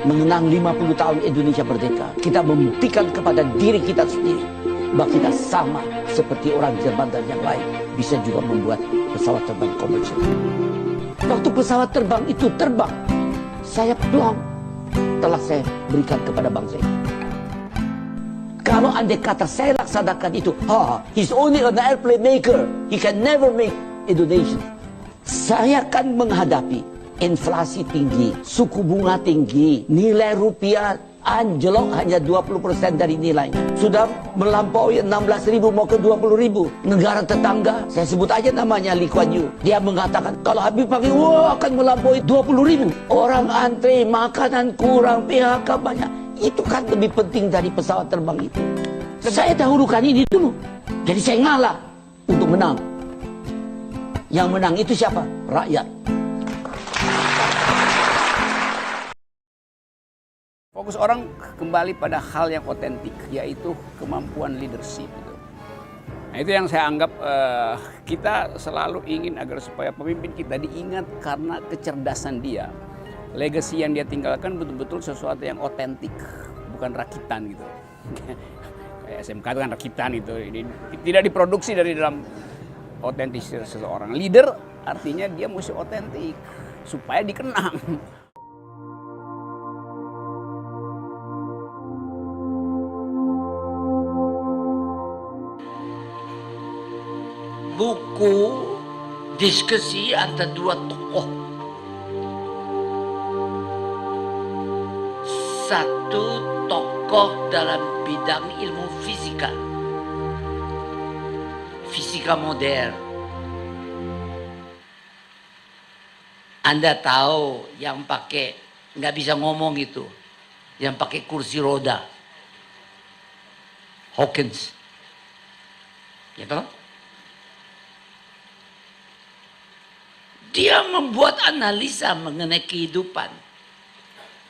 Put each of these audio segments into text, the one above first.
mengenang 50 tahun Indonesia merdeka, kita membuktikan kepada diri kita sendiri bahwa kita sama seperti orang Jerman dan yang lain, bisa juga membuat pesawat terbang komersial. Waktu pesawat terbang itu terbang, saya plong telah saya berikan kepada bangsa ini. Kalau andai kata saya laksanakan itu, he's only an airplane maker, he can never make Indonesia. Saya akan menghadapi inflasi tinggi, suku bunga tinggi, nilai rupiah anjlok hanya 20% dari nilainya. Sudah melampaui 16.000 mau ke 20.000. Negara tetangga, saya sebut aja namanya Lee Kuan Yew. Dia mengatakan kalau Habib pakai akan melampaui 20.000. Orang antre, makanan kurang, PHK banyak. Itu kan lebih penting dari pesawat terbang itu. Saya dahulukan ini dulu. Jadi saya ngalah untuk menang. Yang menang itu siapa? Rakyat. Fokus orang kembali pada hal yang otentik, yaitu kemampuan leadership. Nah, itu yang saya anggap kita selalu ingin agar supaya pemimpin kita diingat karena kecerdasan dia. Legacy yang dia tinggalkan betul-betul sesuatu yang otentik, bukan rakitan gitu. Kayak SMK itu kan rakitan itu, ini tidak diproduksi dari dalam otentik seseorang. Leader artinya dia mesti otentik supaya dikenang. Buku diskusi antara dua tokoh. Satu tokoh dalam bidang ilmu fisika. Fisika modern. Anda tahu yang pakai nggak bisa ngomong itu, yang pakai kursi roda, Hawkins, gitu. Dia membuat analisa mengenai kehidupan.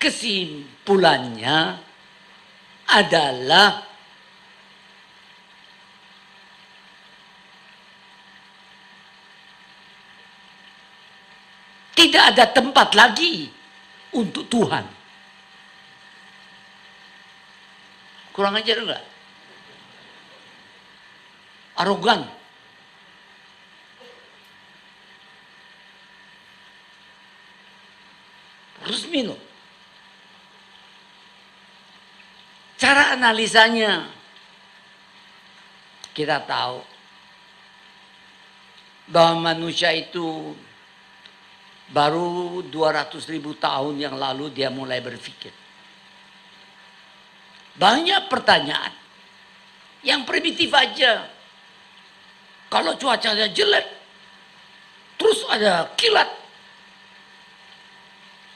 Kesimpulannya adalah tidak ada tempat lagi untuk Tuhan. Kurang ajar enggak? Arogan. Resmi loh. Cara analisanya kita tahu bahwa manusia itu baru 200.000 tahun yang lalu dia mulai berpikir. Banyak pertanyaan yang primitif aja. Kalau cuacanya jelek, terus ada kilat,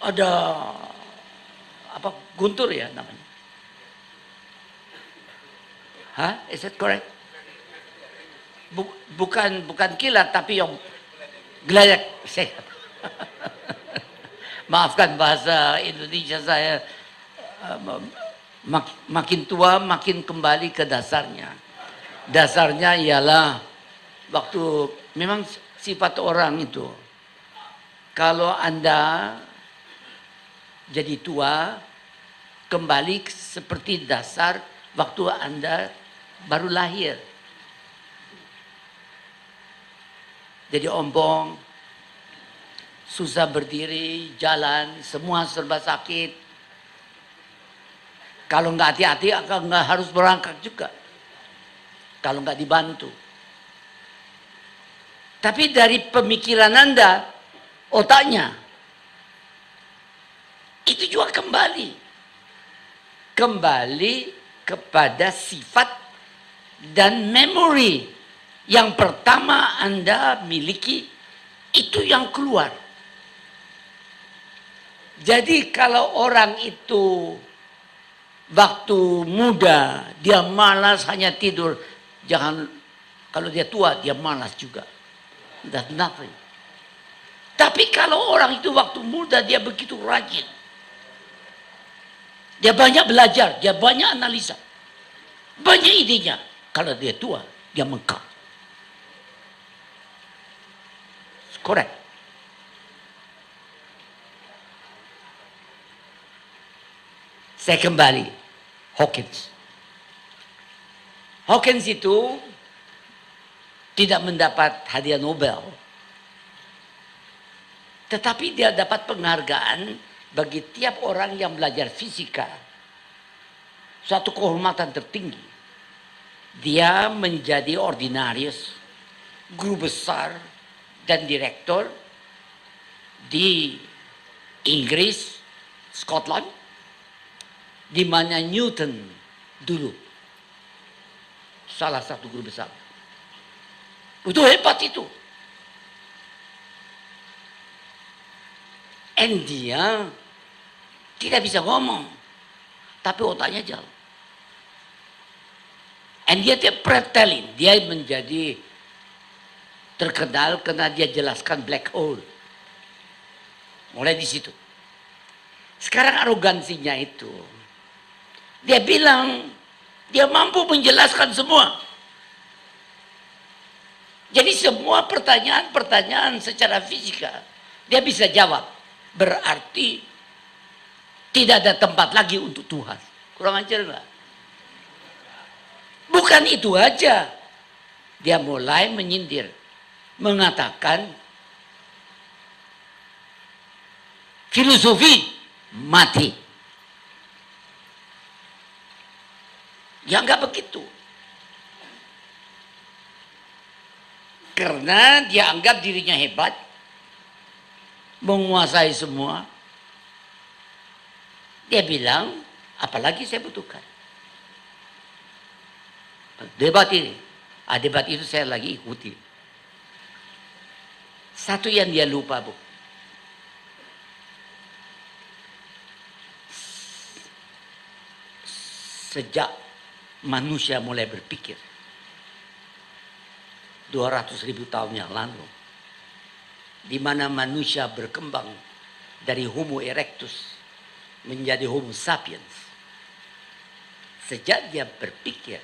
ada apa, guntur ya namanya. Is that correct? Bukan kilat tapi yang gelayak. Maafkan bahasa Indonesia saya, makin tua makin kembali ke dasarnya. Dasarnya ialah waktu memang sifat orang itu. Kalau Anda jadi tua, kembali seperti dasar waktu Anda baru lahir. Jadi ompong, susah berdiri, jalan, semua serba sakit. Kalau nggak hati-hati, nggak harus berangkat juga. Kalau nggak dibantu. Tapi dari pemikiran Anda, otaknya, itu juga kembali kepada sifat dan memori yang pertama Anda miliki, itu yang keluar. Jadi kalau orang itu waktu muda dia malas hanya tidur, jangan, kalau dia tua dia malas juga. That's nothing. Tapi kalau orang itu waktu muda dia begitu rajin, dia banyak belajar, dia banyak analisa, banyak idenya. Kalau dia tua, dia mengkal. Correct. Saya kembali, Hawkins. Hawkins itu tidak mendapat hadiah Nobel. Tetapi dia dapat penghargaan bagi tiap orang yang belajar fisika. Suatu kehormatan tertinggi. Dia menjadi ordinarius, guru besar dan direktur di Inggris, Scotland, di mana Newton dulu salah satu guru besar. Itu hebat itu. And dia tidak bisa ngomong, tapi otaknya jalan. And dia pretelin, dia menjadi terkenal karena dia jelaskan black hole. Mulai di situ. Sekarang arogansinya itu, dia bilang dia mampu menjelaskan semua. Jadi semua pertanyaan-pertanyaan secara fisika dia bisa jawab. Berarti tidak ada tempat lagi untuk Tuhan. Kurang ajar enggak? Bukan itu aja. Dia mulai menyindir. Mengatakan filosofi mati. Ya enggak begitu. Karena dia anggap dirinya hebat. Menguasai semua. Dia bilang, apalagi saya butuhkan. Debat ini. Debat itu saya lagi ikuti. Satu yang dia lupa, Bu. Sejak manusia mulai berpikir 200.000 tahun yang lalu, di mana manusia berkembang dari Homo erectus menjadi Homo sapiens. Sejak dia berpikir,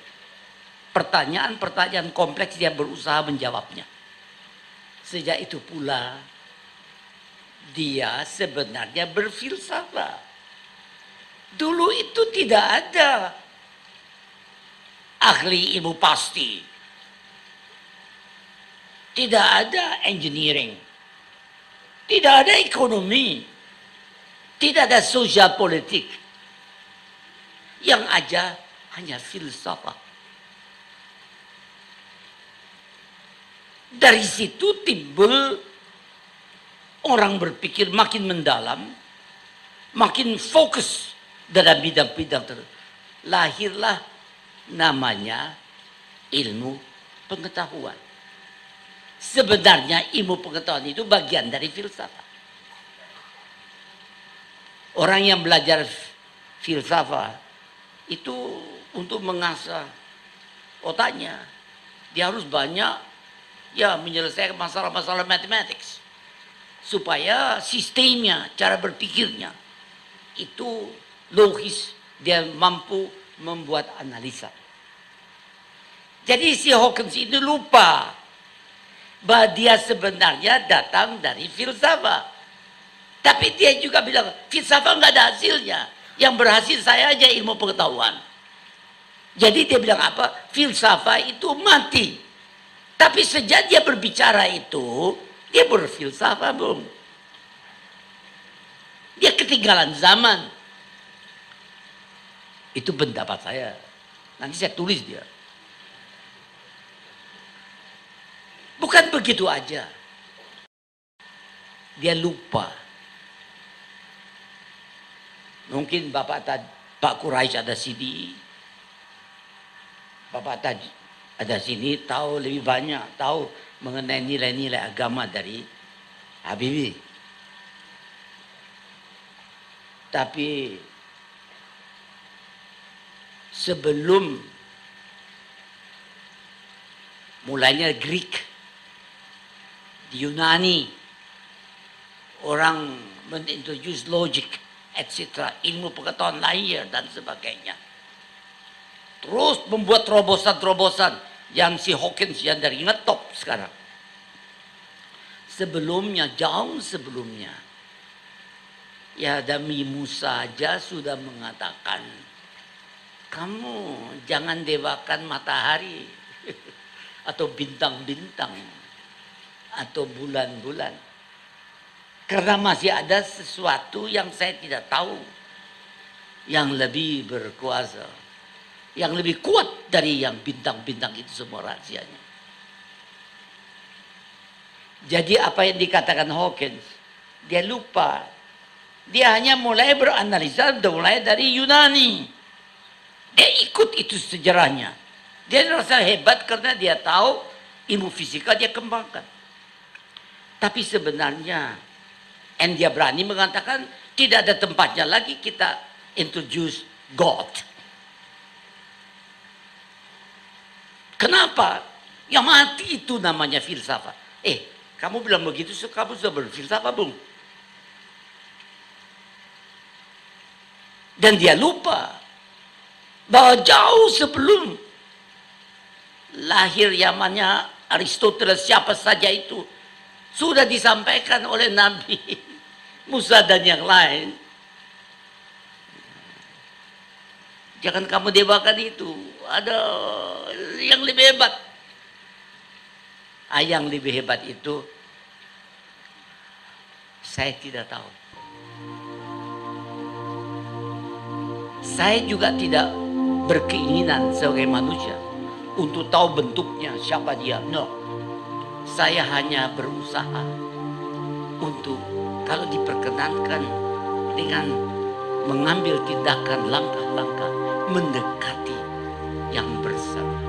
pertanyaan-pertanyaan kompleks dia berusaha menjawabnya. Sejak itu pula dia sebenarnya berfilsafat. Dulu itu tidak ada ahli ilmu pasti. Tidak ada engineering. Tidak ada ekonomi. Tidak ada sosial politik. Yang ada hanya filsafat. Dari situ timbul orang berpikir makin mendalam, makin fokus dalam bidang-bidang tertentu. Lahirlah namanya ilmu pengetahuan. Sebenarnya ilmu pengetahuan itu bagian dari filsafat. Orang yang belajar filsafat itu untuk mengasah otaknya, dia harus banyak menyelesaikan masalah-masalah matematik supaya sistemnya, cara berpikirnya itu logis, dia mampu membuat analisa. Jadi si Hawkins itu lupa bahwa dia sebenarnya datang dari filsafat. Tapi dia juga bilang, filsafat nggak ada hasilnya. Yang berhasil saya aja ilmu pengetahuan. Jadi dia bilang apa? Filsafat itu mati. Tapi sejak dia berbicara itu, dia berfilsafat belum. Dia ketinggalan zaman. Itu pendapat saya. Nanti saya tulis dia. Bukan begitu aja. Dia lupa. Mungkin Pak Quraisy ada sini. Bapak tadi ada sini tahu lebih banyak. Tahu mengenai nilai-nilai agama dari Habibie. Tapi sebelum mulainya Greek, di Yunani, orang mengintroduce logic, etc., ilmu pengetahuan lahir dan sebagainya. Terus membuat terobosan-terobosan yang si Hawkins yang dari ngetop sekarang. Sebelumnya, jauh sebelumnya, Ya Nabi Musa saja sudah mengatakan, kamu jangan dewakan matahari atau bintang-bintang atau bulan-bulan. Karena masih ada sesuatu yang saya tidak tahu, yang lebih berkuasa, yang lebih kuat dari yang bintang-bintang itu semua rahasianya. Jadi apa yang dikatakan Hawkins, dia lupa. Dia hanya mulai beranalisa mulai dari Yunani. Dia ikut itu sejarahnya. Dia merasa hebat karena dia tahu ilmu fisika dia kembangkan. Tapi sebenarnya, and dia berani mengatakan tidak ada tempatnya lagi kita introduce God. Kenapa? Yang mati itu namanya filsafat. Kamu bilang begitu, kamu sudah berfilsafat, Bung. Dan dia lupa bahwa jauh sebelum lahir zamannya Aristoteles siapa saja itu sudah disampaikan oleh Nabi Musa dan yang lain. Jangan kamu dewakan itu. Ada yang lebih hebat. Yang lebih hebat itu saya tidak tahu. Saya juga tidak berkeinginan sebagai manusia untuk tahu bentuknya, siapa dia. No. Saya hanya berusaha untuk kalau diperkenankan dengan mengambil tindakan langkah-langkah mendekati yang bersama.